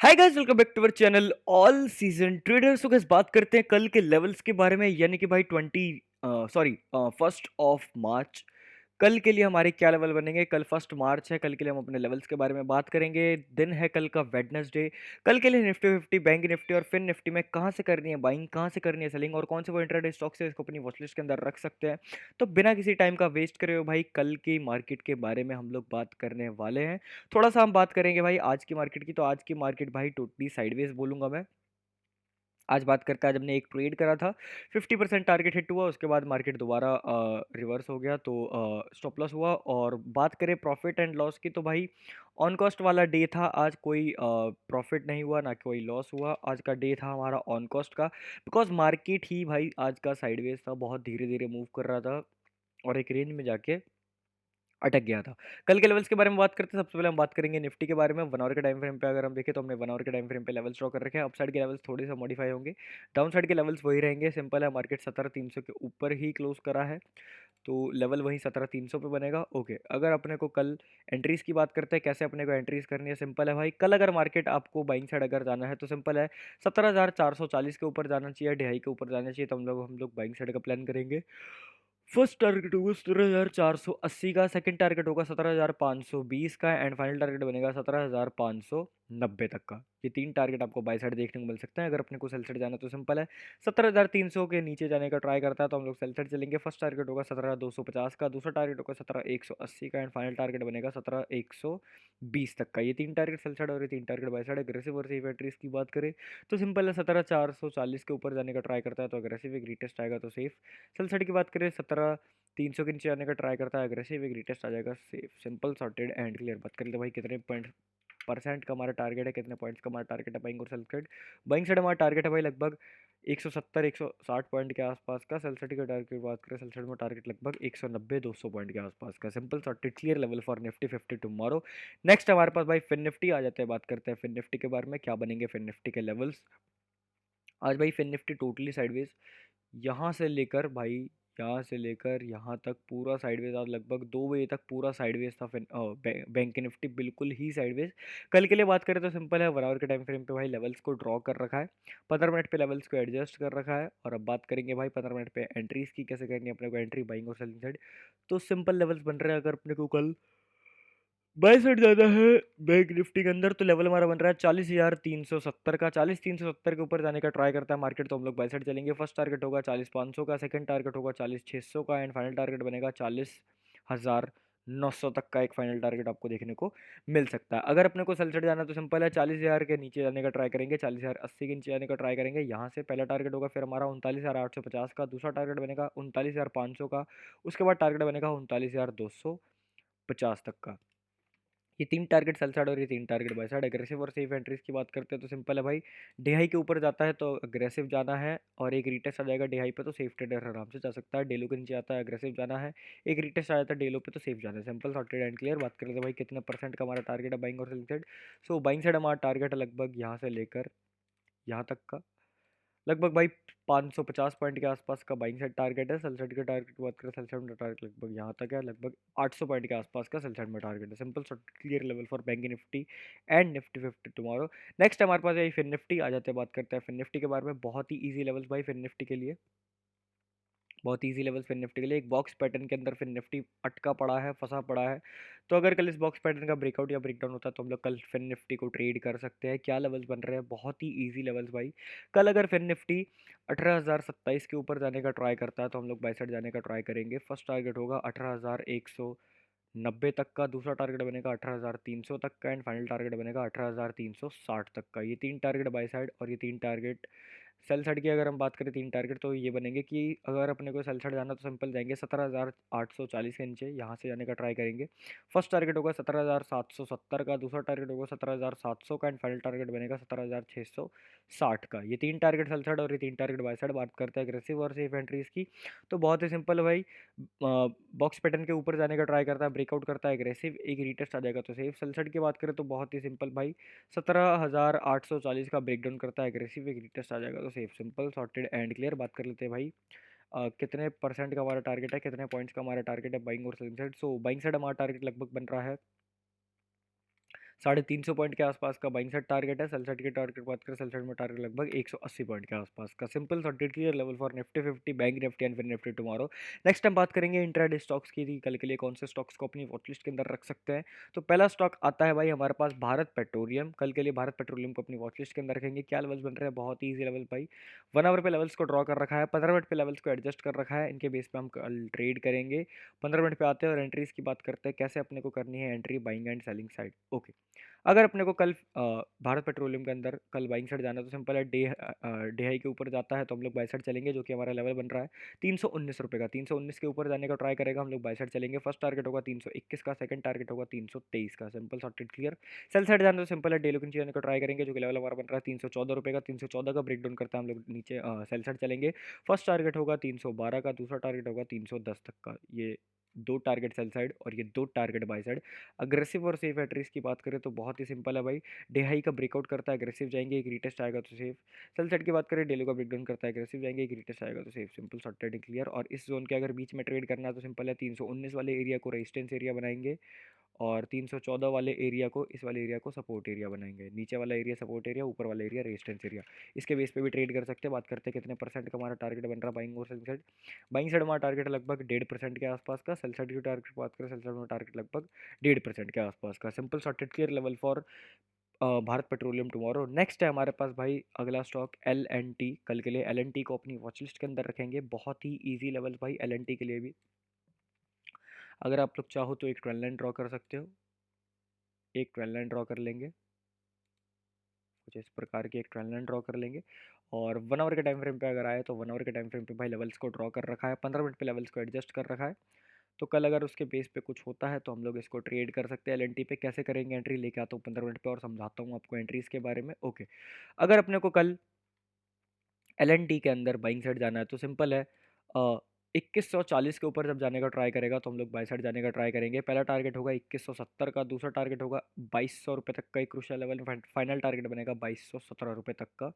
Hi guys, welcome back to our channel all season traders. तो guys बात करते हैं कल के लेवल्स के बारे में, यानी कि भाई 1st ऑफ मार्च कल के लिए हमारे क्या लेवल बनेंगे। कल 1 मार्च है, कल के लिए हम अपने लेवल्स के बारे में बात करेंगे। दिन है कल का वेडनेसडे। कल के लिए निफ्टी 50, बैंक निफ्टी और फिन निफ्टी में कहाँ से करनी है बाइंग, कहाँ से करनी है सेलिंग और कौन से वो इंट्राडे स्टॉक्स है इसको अपनी वॉचलिस्ट के अंदर रख सकते हैं। तो बिना किसी टाइम का वेस्ट करे हो भाई, कल की मार्केट के बारे में हम लोग बात करने वाले हैं। थोड़ा सा हम बात करेंगे भाई आज की मार्केट की। तो आज की मार्केट भाई टोटली साइडवेज बोलूंगा मैं। आज बात करते हैं, आज हमने एक ट्रेड करा था, 50% टारगेट हिट हुआ, उसके बाद मार्केट दोबारा रिवर्स हो गया तो स्टॉप लॉस हुआ। और बात करें प्रॉफिट एंड लॉस की तो भाई ऑन कॉस्ट वाला डे था आज, कोई प्रॉफिट नहीं हुआ ना कोई लॉस हुआ। आज का डे था हमारा ऑन कॉस्ट का, बिकॉज मार्केट ही भाई आज का साइडवेज था, बहुत धीरे धीरे मूव कर रहा था और एक रेंज में जाके अटक गया था। कल के लेवल्स के बारे में बात करते हैं। सबसे पहले हम बात करेंगे निफ्टी के बारे में। 1 आवर के टाइम फ्रेम पे अगर हम देखें तो हमने 1 आवर के टाइम फ्रेम पे लेवल्स ड्रॉ कर रखे हैं। अपसाइड के लेवल्स थोड़े से मॉडिफाई होंगे, डाउन साइड के लेवल्स वही रहेंगे। सिंपल है, मार्केट 17,300 के ऊपर ही क्लोज करा है तो लेवल वही 17,300 पे बनेगा। ओके, अगर अपने को कल एंट्रीज की बात करते हैं, कैसे अपने को एंट्रीज करनी है। सिंपल है भाई, कल अगर मार्केट आपको बाइंग साइड अगर जाना है तो सिंपल है, 17,440 के ऊपर जाना चाहिए, ढाई के ऊपर जाना चाहिए, तो हम लोग बाइंग साइड का प्लान करेंगे। फर्स्ट टारगेट होगा 17,480 का, सेकंड टारगेट होगा 17,520 का एंड फाइनल टारगेट बनेगा 17,590 तक का। ये तीन टारगेट आपको बाय साइड देखने को मिल सकते हैं। अगर अपने को सेल साइड जाना तो सिंपल है, 17,300 के नीचे जाने का ट्राई करता है तो हम लोग सेल साइड चलेंगे। फर्स्ट टारगेट होगा 17,250 का, दूसरा टारगेट होगा 17,180 का एंड फाइनल टारगेट बनेगा 17,120 तक का। ये तीन टारगेट सेल साइड और ये तीन टारगेट बाय साइड। अग्रेसिव और सेफ एंट्रीज की बात करें तो सिंपल है, 17,440 के ऊपर जाने का ट्राई करता है तो अग्रेसिव, एक रीटेस्ट आएगा तो सेफ। सेल साइड की बात करें 17,300 के नीचे आने का ट्राई करता है अग्रेसिव, एक रीटेस्ट आ जाएगा safe. Simple sorted and clear. बात कर लेते हैं भाई कितने पॉइंट परसेंट का हमारा टारगेट है, कितने पॉइंट्स का हमारा टारगेट है बाइंग और सेल साइड। बाइंग साइड हमारा टारगेट है भाई लगभग 170 160 पॉइंट के आसपास का। सेल साइड का टारगेट की बात करें, सेल साइड में टारगेट लगभग 190 200 पॉइंट के आसपास का। Simple sorted clear level for Nifty 50 tomorrow. Next हमारे पास भाई फिन निफ्टी आ जाते हैं। बात करते हैं फिन निफ्टी के बारे में, क्या बनेंगे फिन निफ्टी के लेवल्स। आज भाई फिन निफ्टी टोटली साइडवेज, यहाँ से लेकर भाई यहाँ से लेकर यहाँ तक पूरा साइडवेज। आज लगभग 2 बजे तक पूरा साइडवेज था। फिर बैंक निफ्टी बिल्कुल ही साइडवेज। कल के लिए बात करें तो सिंपल है, 1 आवर के टाइम फ्रेम पे भाई लेवल्स को ड्रॉ कर रखा है, 15 मिनट पे लेवल्स को एडजस्ट कर रखा है। और अब बात करेंगे भाई 15 मिनट पे एंट्रीज की, कैसे करनी है अपने को एंट्री बाइंग और सेलिंग साइड। तो सिंपल लेवल्स बन रहे हैं, अगर अपने को कल बाय साइड ज़्यादा है बैंक निफ्टी के अंदर तो लेवल हमारा बन रहा है 40,370 का। 40,370 के ऊपर जाने का ट्राई करता है मार्केट तो हम लोग बाय साइड चलेंगे। फर्स्ट टारगेट होगा 40,500 का, सेकंड टारगेट होगा 40,600 का एंड फाइनल टारगेट बनेगा 40,900 तक का। एक फाइनल टारगेट आपको देखने को मिल सकता है। अगर अपने को सेल साइड जाना तो सिंपल है, 40,000 के नीचे जाने का ट्राई करेंगे, 40,080 के नीचे जाने का ट्राई करेंगे। यहाँ से पहला टारगेट होगा फिर हमारा 39,850 का, दूसरा टारगेट बनेगा 39,500 का, उसके बाद टारगेट बनेगा 39,250 तक का। ये तीन टारगेट सेल साइड और ये तीन टारगेट बाय साइड। अग्रेसिव और सेफ एंट्रीज की बात करते हैं तो सिंपल है भाई, डिहाई के ऊपर जाता है तो अग्रेसिव जाना है और एक रीटेस्ट आ जाएगा डिहाई पे तो सेफ ट्रेडर आराम से जा सकता है। डेलो के नीचे आता है अग्रेसिव जाना है, एक रीटेस्ट आ जाता है डेलो पे तो सेफ जाना है। Simple sorted and clear. बात करते हैं भाई कितने परसेंट का हमारा टारगेट है बाइंग और selling side. So buying side हमारा टारगेट है लगभग यहाँ से लेकर यहाँ तक का, लगभग भाई 550 पॉइंट के आसपास का बाइंग साइड टारगेट है। सेल साइड के टारगेट की बात करें, सेल साइड में टारगेट लगभग यहाँ तक है, लगभग 800 पॉइंट के आसपास का सेल साइड में टारगेट है। Simple clear level for bank Nifty and Nifty 50 tomorrow. Next हमारे पास है फिन निफ्टी आ जाते हैं। बात करते हैं फिन निफ्टी के बारे में, बहुत ही ईजी लेवल्स भाई फिन निफ्टी के लिए, बहुत ईजी लेवल्स फिन निफ्टी के लिए। एक बॉक्स पैटर्न के अंदर फिन निफ्टी अटका पड़ा है, फंसा पड़ा है। तो अगर कल इस बॉक्स पैटर्न का ब्रेकआउट या ब्रेकडाउन होता है तो हम लोग कल फिन निफ्टी को ट्रेड कर सकते हैं। क्या लेवल्स बन रहे हैं, बहुत ही ईजी लेवल्स भाई। कल अगर फिन निफ्टी 18,027 के ऊपर जाने का ट्राई करता है तो हम लोग बाय साइड जाने का ट्राई करेंगे। फर्स्ट टारगेट होगा 18,190 तक का, दूसरा टारगेट बनेगा 18,300 तक का एंड फाइनल टारगेट बनेगा 18,360 तक का। ये तीन टारगेट बाय साइड और ये तीन टारगेट सेल साइड की। अगर हम बात करें तीन टारगेट तो ये बनेंगे कि अगर अपने को सेल साइड जाना तो सिंपल जाएंगे 17,840 के नीचे, यहाँ से जाने का ट्राई करेंगे। फर्स्ट टारगेट होगा 17,770 का, दूसरा टारगेट होगा 17,700 का एंड फाइनल टारगेट बनेगा 17,660 का। ये तीन टारगेट सेल साइड और ये तीन टारगेट बाय साइड। बात करते हैं एग्रेसिव और सेफ एंट्रीज की तो बहुत ही सिंपल है भाई, बॉक्स पैटर्न के ऊपर जाने का ट्राई करता है, ब्रेकआउट करता है एग्रेसिव, एक रीटेस्ट आ जाएगा तो सेफ। सेल साइड की बात करें तो बहुत ही सिंपल भाई, 17,840 का ब्रेकडाउन करता है एग्रेसिव, एक रीटेस्ट आ जाएगा तो safe. Simple sorted and clear. बात कर लेते हैं भाई कितने परसेंट का हमारा टारगेट है, कितने पॉइंट्स का हमारा टारगेट है बाइंग और selling side. So buying side हमारा टारगेट लगभग बन रहा है 350 पॉइंट के आसपास का बाइंग साइड टारगेट है। सेल साइड की टारगेट बात करें, सेल साइड में टारगेट लगभग 180 पॉइंट के आसपास का। Simple sorted clear level for Nifty 50, bank Nifty and fin Nifty tomorrow. Next हम बात करेंगे इंट्राडे स्टॉक्स की। कल के लिए कौन से स्टॉक्स को अपनी वॉचलिस्ट के अंदर रख सकते हैं। तो पहला स्टॉक आता है भाई हमारे पास भारत पेट्रोलियम। कल के लिए भारत पेट्रोलियम को अपनी वॉचलिस्ट के अंदर रखेंगे। क्या लेवल्स बन रहे हैं, बहुत ही ईजी लेवल भाई। 1 आवर पे लेवल्स को ड्रॉ कर रखा है, 15 मिनट पे लेवल्स को एडजस्ट कर रखा है। इनके बेस पे हम कल ट्रेड करेंगे। 15 मिनट पे आते हैं और एंट्रीज की बात करते हैं, कैसे अपने को करनी है entry buying and selling side. Okay, अगर अपने को कल भारत पेट्रोलियम के अंदर कल बाइंग साइड जाना है तो सिंपल है, डे हाई के ऊपर जाता है तो हम लोग बाई साइड चलेंगे, जो कि हमारा लेवल बन रहा है 319 रुपये का। 319 के ऊपर जाने का ट्राई करेगा, हम लोग बाई साइड चलेंगे। फर्स्ट टारगेट होगा 321 का, सेकंड टारगेट होगा 323 का। Simple sorted clear. Sell side जाना तो सिंपल है, डे लो के नीचे जाने का ट्राई करेंगे, जो कि लेवल हमारा बन रहा है 314 रुपये का। 314 का ब्रेक डाउन करता है, हम लोग नीचे सेल साइड चलेंगे। फर्स्ट टारगेट होगा 312 का, दूसरा टारगेट होगा 310 तक का। ये दो टारगेट सेल साइड और ये दो टारगेट बाई साइड। अग्रेसिव और सेफ एंट्रीज की बात करें तो बहुत ही सिंपल है भाई। डे हाई का ब्रेकआउट करता है, अग्रेसिव जाएंगे, एक रीटेस्ट आएगा तो सेफ। सेल साइड की बात करें, डेली का ब्रेकडाउन करता है, अग्रेसिव जाएंगे, एक रीटेस्ट आएगा तो सेफ। Simple sorted clear. और इस जोन के अगर बीच में ट्रेड करना है तो सिंपल है, 319 वाले एरिया को रेजिस्टेंस एरिया बनाएंगे और 314 वाले एरिया को, इस वाले एरिया को सपोर्ट एरिया बनाएंगे। नीचे वाला एरिया सपोर्ट एरिया, ऊपर वाला एरिया रेजिस्टेंस एरिया। इसके बेस पे भी ट्रेड कर सकते हैं। बात करते हैं कितने परसेंट का हमारा टारगेट बन रहा है बाइंग और सेलिंग साइड। बाइंग साइड हमारा टारगेट है लगभग 1.5% के आसपास का। सेल साइड की टारगेट बात करें, सेल साइड में टारगेट लगभग 1.5% के आसपास का। Simple sorted clear level for Bharat petroleum tomorrow. Next है हमारे पास भाई अगला स्टॉक एल एन टी। कल के लिए एल एन टी को अपनी वॉच लिस्ट के अंदर रखेंगे। बहुत ही ईजी लेवल्स भाई एल एन टी के लिए भी। अगर आप लोग चाहो तो एक ट्रेंड लाइन ड्रॉ कर सकते हो, एक ट्रेंड लाइन ड्रॉ कर लेंगे, कुछ इस प्रकार की एक ट्रेंड लाइन ड्रॉ कर लेंगे। और 1 आवर के टाइम फ्रेम पे अगर आए तो 1 आवर के टाइम फ्रेम पे भाई लेवल्स को ड्रॉ कर रखा है, 15 मिनट पे लेवल्स को एडजस्ट कर रखा है। तो कल अगर उसके बेस पे कुछ होता है तो हम लोग इसको ट्रेड कर सकते हैं। एल एन टी पे कैसे करेंगे एंट्री, लेके आता हूँ 15 मिनट पे और समझाता हूँ आपको एंट्रीज के बारे में। ओके, अगर अपने को कल एल एन टी के अंदर बाइंग साइड जाना है तो सिंपल है, 2140 के ऊपर जब जाने का ट्राई करेगा तो हम लोग बाई साइड जाने का ट्राई करेंगे। पहला टारगेट होगा 2170 का, दूसरा टारगेट होगा 2200 रुपये तक का। एक क्रूशियल लेवल में फाइनल टारगेट बनेगा 2217 रुपये तक का।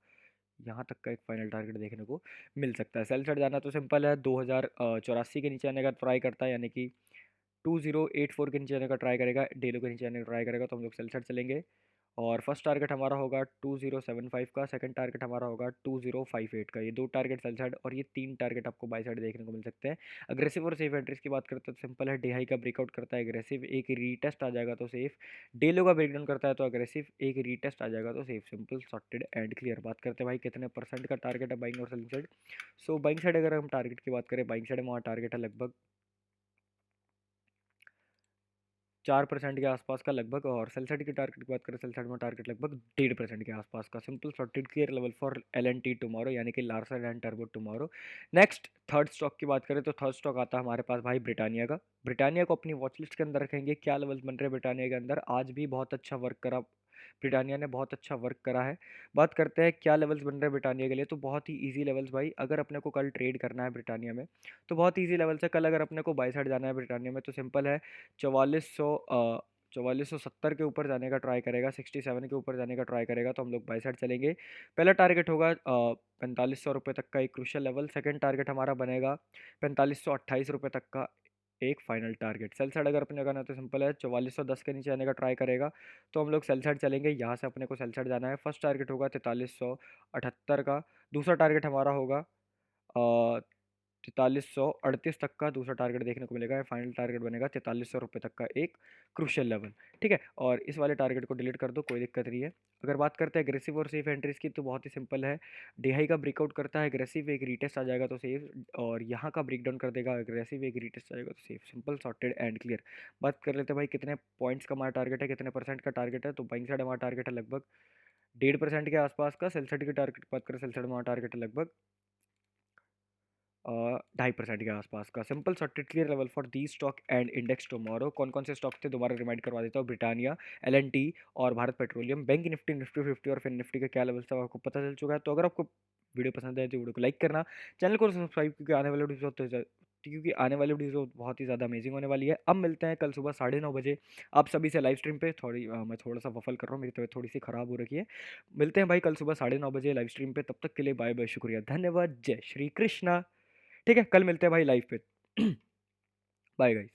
यहाँ तक का एक फाइनल टारगेट देखने को मिल सकता है। सेल साइड जाना तो सिंपल है, 2084 के नीचे आने का ट्राई करता है, यानी कि 2084 के नीचे आने का ट्राई करेगा, डेलो के नीचे आने का ट्राई करेगा तो हम लोग सेल साइड चलेंगे। और फर्स्ट टारगेट हमारा होगा 2075 का, सेकंड टारगेट हमारा होगा 2058 का। ये दो टारगेट सेल साइड और ये तीन टारगेट आपको बाई साइड देखने को मिल सकते हैं। अग्रेसिव और सेफ एंट्रीज की बात करते हैं तो सिंपल है, डे हाई का ब्रेकआउट करता है अग्रेसिव, एक रीटेस्ट आ जाएगा तो सेफ। डे लो का ब्रेकडाउन करता है तो अग्रेसिव, एक रीटेस्ट आ जाएगा तो safe. Simple sorted and clear. बात करते हैं भाई कितने परसेंट का टारगेट है बाइंग और selling side. So buying side अगर हम टारगेट की बात करें, बाइंग साइड में हमारा टारगेट है लगभग 4% के आसपास का लगभग। और सेल साइड की टारगेट की बात करें, सेल साइड में टारगेट लगभग 1.5% के आसपास का। Simple sorted clear level for L N T tomorrow, यानी कि लार्सन एंड टर्बो टुमारो। नेक्स्ट थर्ड स्टॉक की बात करें तो थर्ड स्टॉक आता है हमारे पास भाई ब्रिटानिया का। ब्रिटानिया को अपनी वॉच लिस्ट के अंदर रखेंगे। क्या लेवल्स बन रहे हैं ब्रिटानिया के अंदर, आज भी बहुत अच्छा वर्क करा ब्रिटानिया ने, बहुत अच्छा वर्क करा है। बात करते हैं क्या लेवल्स बन रहे हैं ब्रिटानिया के लिए, तो बहुत ही इजी लेवल्स भाई। अगर अपने को कल ट्रेड करना है ब्रिटानिया में तो बहुत ईजी लेवल से। कल अगर अपने को बाई साइड जाना है ब्रिटानिया में तो सिंपल है, 4470 के ऊपर जाने का ट्राई करेगा, 67 के ऊपर जाने का ट्राई करेगा तो हम लोग बाई साइड चलेंगे। पहला टारगेट होगा 4500 रुपये तक का, एक क्रूशियल लेवल। सेकंड टारगेट हमारा बनेगा 4528 रुपये तक का, एक फाइनल टारगेट। सेल साइड अगर अपने करना है तो सिंपल है, 4410 के नीचे आने का ट्राई करेगा तो हम लोग सेल साइड चलेंगे। यहाँ से अपने को सेल साइड जाना है। फर्स्ट टारगेट होगा 4378 का, दूसरा टारगेट हमारा होगा 4338 तक का, दूसरा टारगेट देखने को मिलेगा। फाइनल टारगेट बनेगा 4300 रुपये तक का, एक क्रूशियल लेवल। ठीक है, और इस वाले टारगेट को डिलीट कर दो, कोई दिक्कत नहीं है। अगर बात करते हैं एग्रेसिव और सेफ एंट्रीज की तो बहुत ही सिंपल है, डे हाई का ब्रेकआउट करता है अग्रेसिव, एक रीटेस्ट आ जाएगा तो सेफ, और यहाँ का ब्रेकडाउन कर देगा अग्रेसिव, एक रीटेस्ट आ जाएगा तो safe. Simple sorted and clear. बात कर लेते हैं भाई कितने पॉइंट्स का हमारा टारगेट है, कितने परसेंट का टारगेट है। तो बाइंग साइड हमारा टारगेट है लगभग 1.5% के आसपास का। सेल साइड की टारगेट की बात करें, सेल साइड हमारा टारगेट है लगभग 2.5% के आसपास का। Simple sorted clear level for the stock and index tomorrow. कौन कौन से स्टॉक थे दोबारा रिमाइंड करवा देता हूँ, ब्रिटानिया, एल एन टी और Bharat petroleum. Bank Nifty, Nifty 50 और फिर निफ्टी का क्या लेवल था आपको पता चल चुका है। तो अगर आपको वीडियो पसंद है तो वीडियो को लाइक करना, चैनल को सब्सक्राइब, क्योंकि आने वाली वीडियो बहुत ही ज़्यादा अमेजिंग होने वाली है। अब मिलते हैं कल सुबह 9:30 बजे आप सभी से लाइव स्ट्रीम पे। मैं थोड़ा सा वफल कर रहा हूँ, मेरी तबीयत थोड़ी सी ख़राब हो रखी है। मिलते हैं भाई कल सुबह 9:30 बजे लाइव स्ट्रीम पे। तब तक के लिए बाय बाय, शुक्रिया, धन्यवाद, जय श्री कृष्णा। ठीक है, कल मिलते हैं भाई लाइव पे। Bye guys.